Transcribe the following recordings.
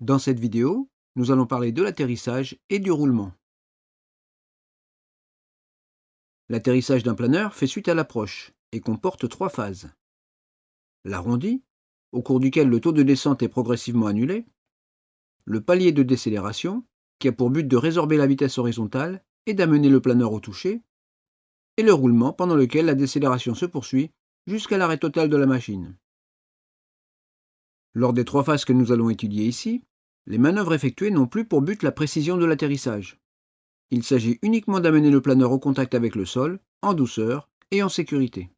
Dans cette vidéo, nous allons parler de l'atterrissage et du roulement. L'atterrissage d'un planeur fait suite à l'approche et comporte 3 phases. L'arrondi, au cours duquel le taux de descente est progressivement annulé. Le palier de décélération, qui a pour but de résorber la vitesse horizontale et d'amener le planeur au toucher. Et le roulement, pendant lequel la décélération se poursuit jusqu'à l'arrêt total de la machine. Lors des 3 phases que nous allons étudier ici, les manœuvres effectuées n'ont plus pour but la précision de l'atterrissage. Il s'agit uniquement d'amener le planeur au contact avec le sol, en douceur et en sécurité.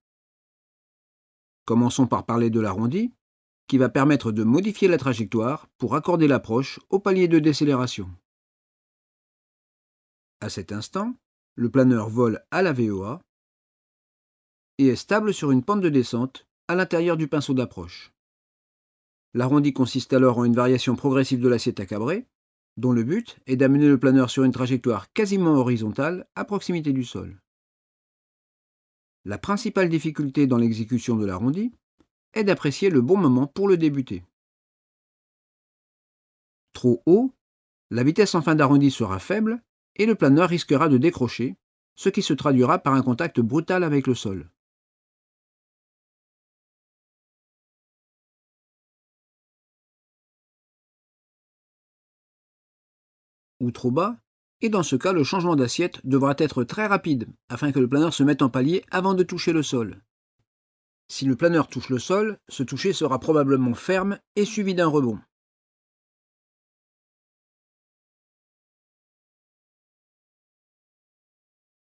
Commençons par parler de l'arrondi, qui va permettre de modifier la trajectoire pour accorder l'approche au palier de décélération. À cet instant, le planeur vole à la VOA et est stable sur une pente de descente à l'intérieur du pinceau d'approche. L'arrondi consiste alors en une variation progressive de l'assiette à cabrer, dont le but est d'amener le planeur sur une trajectoire quasiment horizontale à proximité du sol. La principale difficulté dans l'exécution de l'arrondi est d'apprécier le bon moment pour le débuter. Trop haut, la vitesse en fin d'arrondi sera faible et le planeur risquera de décrocher, ce qui se traduira par un contact brutal avec le sol. Ou trop bas, et dans ce cas le changement d'assiette devra être très rapide afin que le planeur se mette en palier avant de toucher le sol. Si le planeur touche le sol, ce toucher sera probablement ferme et suivi d'un rebond.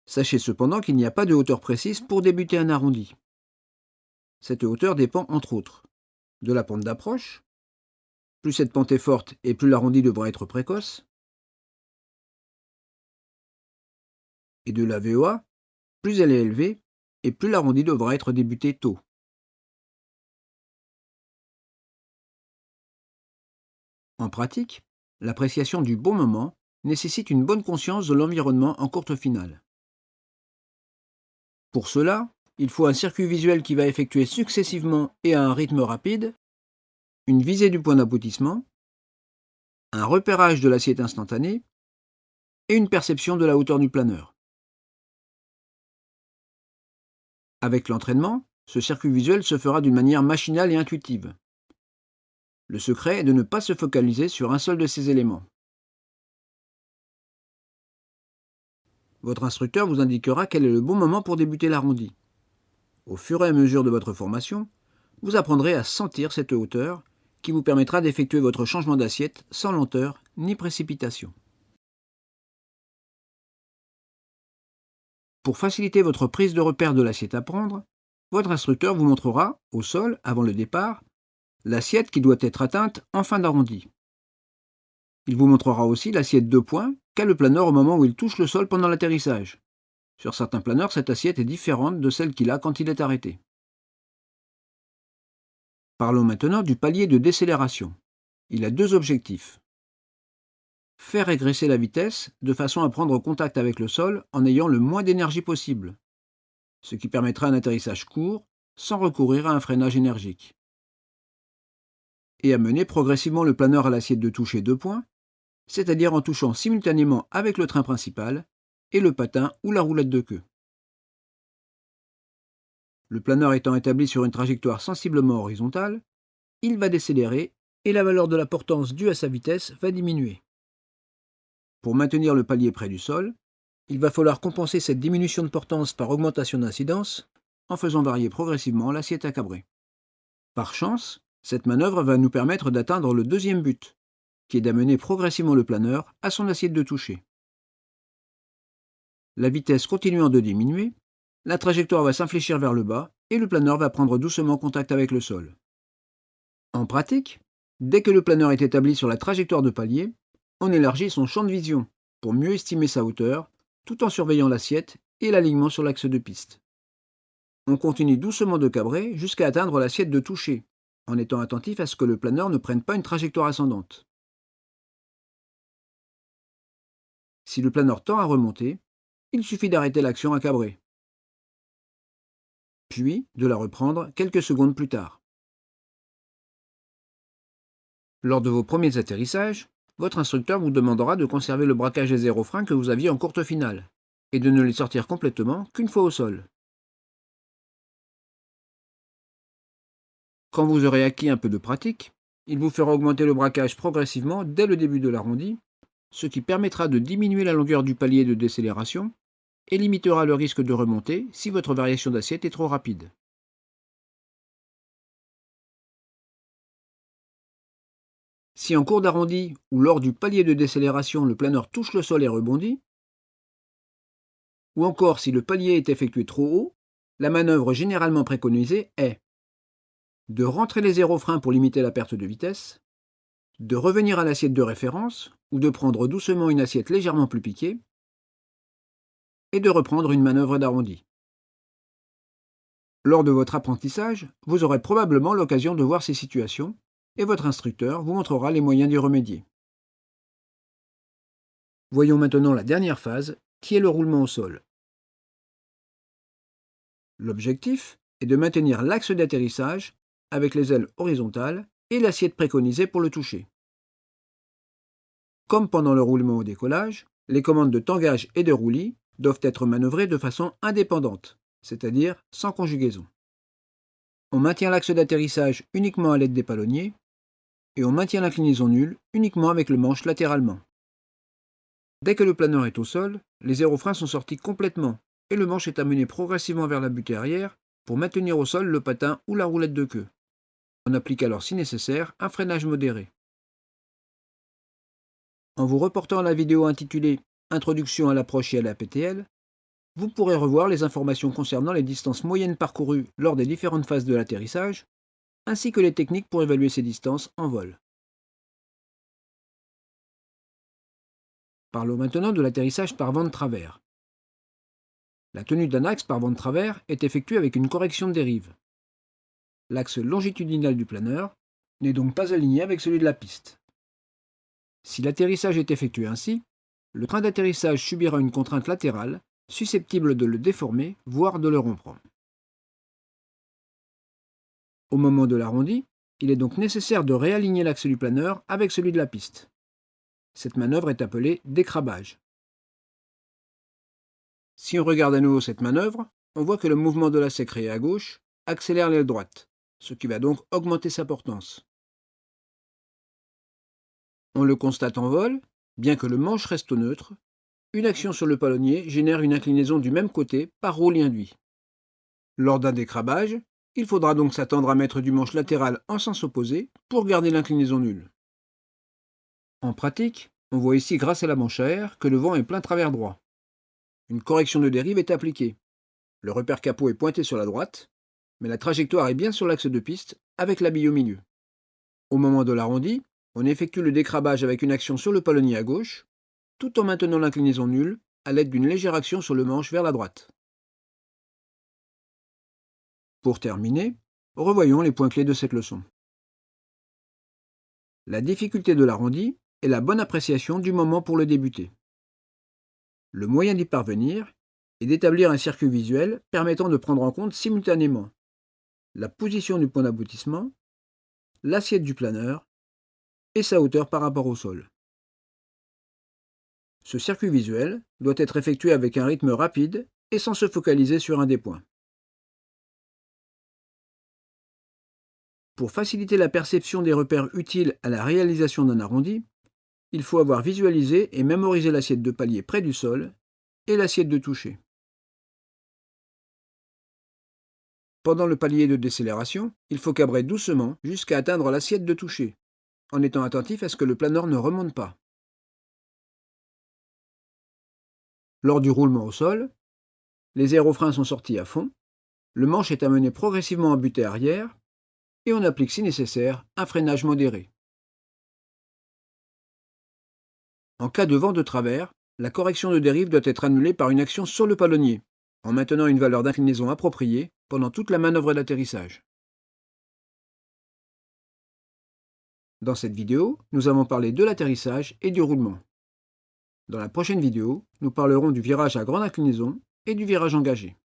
Sachez cependant qu'il n'y a pas de hauteur précise pour débuter un arrondi. Cette hauteur dépend entre autres de la pente d'approche. Plus cette pente est forte et plus l'arrondi devra être précoce. Et de la VOA, plus elle est élevée et plus l'arrondi devra être débuté tôt. En pratique, l'appréciation du bon moment nécessite une bonne conscience de l'environnement en courte finale. Pour cela, il faut un circuit visuel qui va effectuer successivement et à un rythme rapide, une visée du point d'aboutissement, un repérage de l'assiette instantanée et une perception de la hauteur du planeur. Avec l'entraînement, ce circuit visuel se fera d'une manière machinale et intuitive. Le secret est de ne pas se focaliser sur un seul de ces éléments. Votre instructeur vous indiquera quel est le bon moment pour débuter l'arrondi. Au fur et à mesure de votre formation, vous apprendrez à sentir cette hauteur qui vous permettra d'effectuer votre changement d'assiette sans lenteur ni précipitation. Pour faciliter votre prise de repère de l'assiette à prendre, votre instructeur vous montrera, au sol, avant le départ, l'assiette qui doit être atteinte en fin d'arrondi. Il vous montrera aussi l'assiette 2 points qu'a le planeur au moment où il touche le sol pendant l'atterrissage. Sur certains planeurs, cette assiette est différente de celle qu'il a quand il est arrêté. Parlons maintenant du palier de décélération. Il a 2 objectifs. Faire régresser la vitesse de façon à prendre contact avec le sol en ayant le moins d'énergie possible, ce qui permettra un atterrissage court sans recourir à un freinage énergique. Et amener progressivement le planeur à l'assiette de toucher 2 points, c'est-à-dire en touchant simultanément avec le train principal et le patin ou la roulette de queue. Le planeur étant établi sur une trajectoire sensiblement horizontale, il va décélérer et la valeur de la portance due à sa vitesse va diminuer. Pour maintenir le palier près du sol, il va falloir compenser cette diminution de portance par augmentation d'incidence en faisant varier progressivement l'assiette à cabrer. Par chance, cette manœuvre va nous permettre d'atteindre le deuxième but, qui est d'amener progressivement le planeur à son assiette de toucher. La vitesse continuant de diminuer, la trajectoire va s'infléchir vers le bas et le planeur va prendre doucement contact avec le sol. En pratique, dès que le planeur est établi sur la trajectoire de palier, on élargit son champ de vision pour mieux estimer sa hauteur, tout en surveillant l'assiette et l'alignement sur l'axe de piste. On continue doucement de cabrer jusqu'à atteindre l'assiette de toucher, en étant attentif à ce que le planeur ne prenne pas une trajectoire ascendante. Si le planeur tend à remonter, il suffit d'arrêter l'action à cabrer, puis de la reprendre quelques secondes plus tard. Lors de vos premiers atterrissages, votre instructeur vous demandera de conserver le braquage des aérofreins que vous aviez en courte finale, et de ne les sortir complètement qu'une fois au sol. Quand vous aurez acquis un peu de pratique, il vous fera augmenter le braquage progressivement dès le début de l'arrondi, ce qui permettra de diminuer la longueur du palier de décélération et limitera le risque de remontée si votre variation d'assiette est trop rapide. Si en cours d'arrondi ou lors du palier de décélération le planeur touche le sol et rebondit, ou encore si le palier est effectué trop haut, la manœuvre généralement préconisée est de rentrer les aérofreins pour limiter la perte de vitesse, de revenir à l'assiette de référence ou de prendre doucement une assiette légèrement plus piquée, et de reprendre une manœuvre d'arrondi. Lors de votre apprentissage, vous aurez probablement l'occasion de voir ces situations et votre instructeur vous montrera les moyens d'y remédier. Voyons maintenant la dernière phase, qui est le roulement au sol. L'objectif est de maintenir l'axe d'atterrissage avec les ailes horizontales et l'assiette préconisée pour le toucher. Comme pendant le roulement au décollage, les commandes de tangage et de roulis doivent être manœuvrées de façon indépendante, c'est-à-dire sans conjugaison. On maintient l'axe d'atterrissage uniquement à l'aide des palonniers et on maintient l'inclinaison nulle uniquement avec le manche latéralement. Dès que le planeur est au sol, les aérofreins sont sortis complètement et le manche est amené progressivement vers la butée arrière pour maintenir au sol le patin ou la roulette de queue. On applique alors si nécessaire un freinage modéré. En vous reportant à la vidéo intitulée Introduction à l'approche et à la PTL, vous pourrez revoir les informations concernant les distances moyennes parcourues lors des différentes phases de l'atterrissage, ainsi que les techniques pour évaluer ces distances en vol. Parlons maintenant de l'atterrissage par vent de travers. La tenue d'un axe par vent de travers est effectuée avec une correction de dérive. L'axe longitudinal du planeur n'est donc pas aligné avec celui de la piste. Si l'atterrissage est effectué ainsi, le train d'atterrissage subira une contrainte latérale susceptible de le déformer, voire de le rompre. Au moment de l'arrondi, il est donc nécessaire de réaligner l'axe du planeur avec celui de la piste. Cette manœuvre est appelée décrabage. Si on regarde à nouveau cette manœuvre, on voit que le mouvement de l'axe créé à gauche accélère l'aile droite, ce qui va donc augmenter sa portance. On le constate en vol, bien que le manche reste au neutre, une action sur le palonnier génère une inclinaison du même côté par roulis induit. Lors d'un décrabage, il faudra donc s'attendre à mettre du manche latéral en sens opposé pour garder l'inclinaison nulle. En pratique, on voit ici grâce à la manche à air que le vent est plein travers droit. Une correction de dérive est appliquée. Le repère capot est pointé sur la droite, mais la trajectoire est bien sur l'axe de piste avec la bille au milieu. Au moment de l'arrondi, on effectue le décrabage avec une action sur le palonnier à gauche, tout en maintenant l'inclinaison nulle à l'aide d'une légère action sur le manche vers la droite. Pour terminer, revoyons les points clés de cette leçon. La difficulté de l'arrondi est la bonne appréciation du moment pour le débuter. Le moyen d'y parvenir est d'établir un circuit visuel permettant de prendre en compte simultanément la position du point d'aboutissement, l'assiette du planeur et sa hauteur par rapport au sol. Ce circuit visuel doit être effectué avec un rythme rapide et sans se focaliser sur un des points. Pour faciliter la perception des repères utiles à la réalisation d'un arrondi, il faut avoir visualisé et mémorisé l'assiette de palier près du sol et l'assiette de toucher. Pendant le palier de décélération, il faut cabrer doucement jusqu'à atteindre l'assiette de toucher, en étant attentif à ce que le planeur ne remonte pas. Lors du roulement au sol, les aérofreins sont sortis à fond, le manche est amené progressivement en butée arrière, et on applique si nécessaire un freinage modéré. En cas de vent de travers, la correction de dérive doit être annulée par une action sur le palonnier, en maintenant une valeur d'inclinaison appropriée pendant toute la manœuvre d'atterrissage. Dans cette vidéo, nous avons parlé de l'atterrissage et du roulement. Dans la prochaine vidéo, nous parlerons du virage à grande inclinaison et du virage engagé.